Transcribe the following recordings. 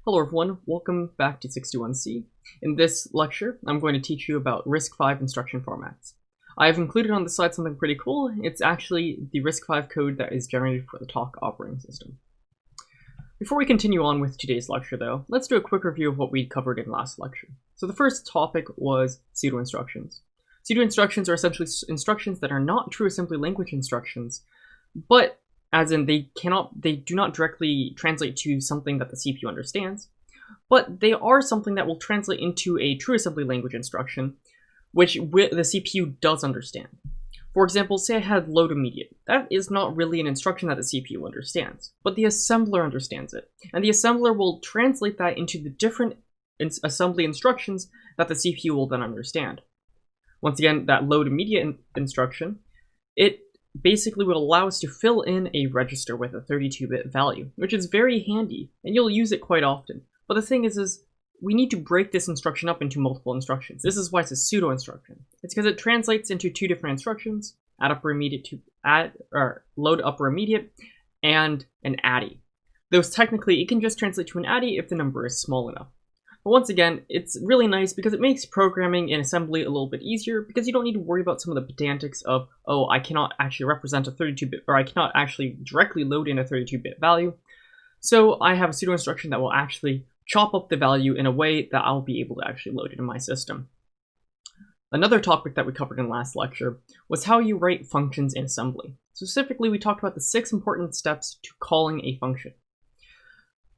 Hello everyone, welcome back to 61C. In this lecture, I'm going to teach you about RISC-V instruction formats. I have included on the slide something pretty cool. It's actually the RISC-V code that is generated for the TOC operating system. Before we continue on with today's lecture though, let's do a quick review of what we covered in last lecture. So the first topic was pseudo instructions. Pseudo instructions are essentially instructions that are not true assembly language instructions, but as in they do not directly translate to something that the CPU understands, but they are something that will translate into a true assembly language instruction, which the CPU does understand. For example, say I had load immediate. That is not really an instruction that the CPU understands, but the assembler understands it, and the assembler will translate that into the different assembly instructions that the CPU will then understand. Once again, that load immediate instruction, it basically would allow us to fill in a register with a 32-bit value, which is very handy, and you'll use it quite often. But the thing is we need to break this instruction up into multiple instructions. This is why it's a pseudo instruction. It's because it translates into two different instructions: add upper immediate to load upper immediate, and an addy. Though technically it can just translate to an addy if the number is small enough. But once again, it's really nice because it makes programming in assembly a little bit easier, because you don't need to worry about some of the pedantics of, oh, I cannot actually represent a 32-bit, or I cannot actually directly load in a 32-bit value. So I have a pseudo instruction that will actually chop up the value in a way that I'll be able to actually load it in my system. Another topic that we covered in last lecture was how you write functions in assembly. Specifically, we talked about the 6 important steps to calling a function.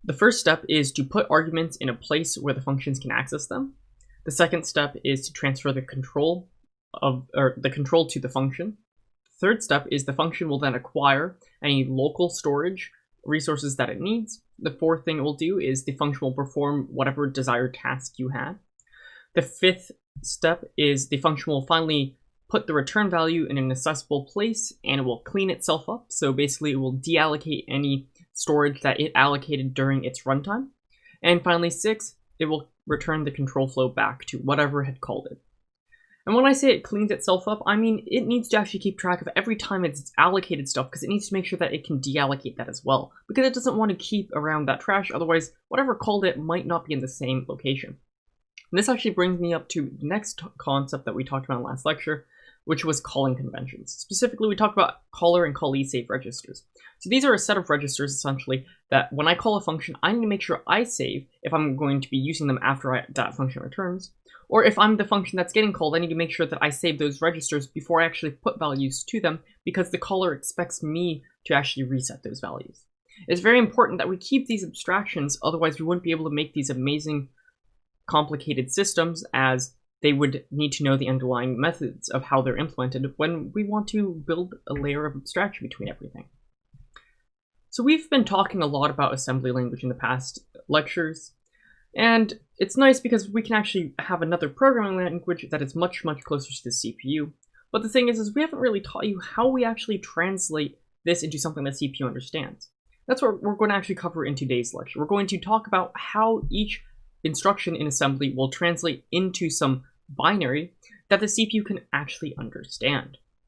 The first step is to put arguments in a place where the functions can access them. The second step is to transfer the control to the function. The third step is the function will then acquire any local storage resources that it needs. The fourth thing it will do is the function will perform whatever desired task you had. The fifth step is the function will finally put the return value in an accessible place, and it will clean itself up. So basically it will deallocate any storage that it allocated during its runtime. And finally, 6, it will return the control flow back to whatever had called it. And when I say it cleans itself up, I mean it needs to actually keep track of every time it's allocated stuff, because it needs to make sure that it can deallocate that as well, because it doesn't want to keep around that trash, otherwise whatever called it might not be in the same location. And this actually brings me up to the next concept that we talked about in last lecture, which was calling conventions. Specifically, we talked about caller and callee save registers. So these are a set of registers, essentially, that when I call a function, I need to make sure I save if I'm going to be using them after that function returns. Or if I'm the function that's getting called, I need to make sure that I save those registers before I actually put values to them, because the caller expects me to actually reset those values. It's very important that we keep these abstractions, otherwise we wouldn't be able to make these amazing, complicated systems, as they would need to know the underlying methods of how they're implemented when we want to build a layer of abstraction between everything. So we've been talking a lot about assembly language in the past lectures, and it's nice because we can actually have another programming language that is much, much closer to the CPU. But the thing is we haven't really taught you how we actually translate this into something that CPU understands. That's what we're going to actually cover in today's lecture. We're going to talk about how each instruction in assembly will translate into some binary that the CPU can actually understand.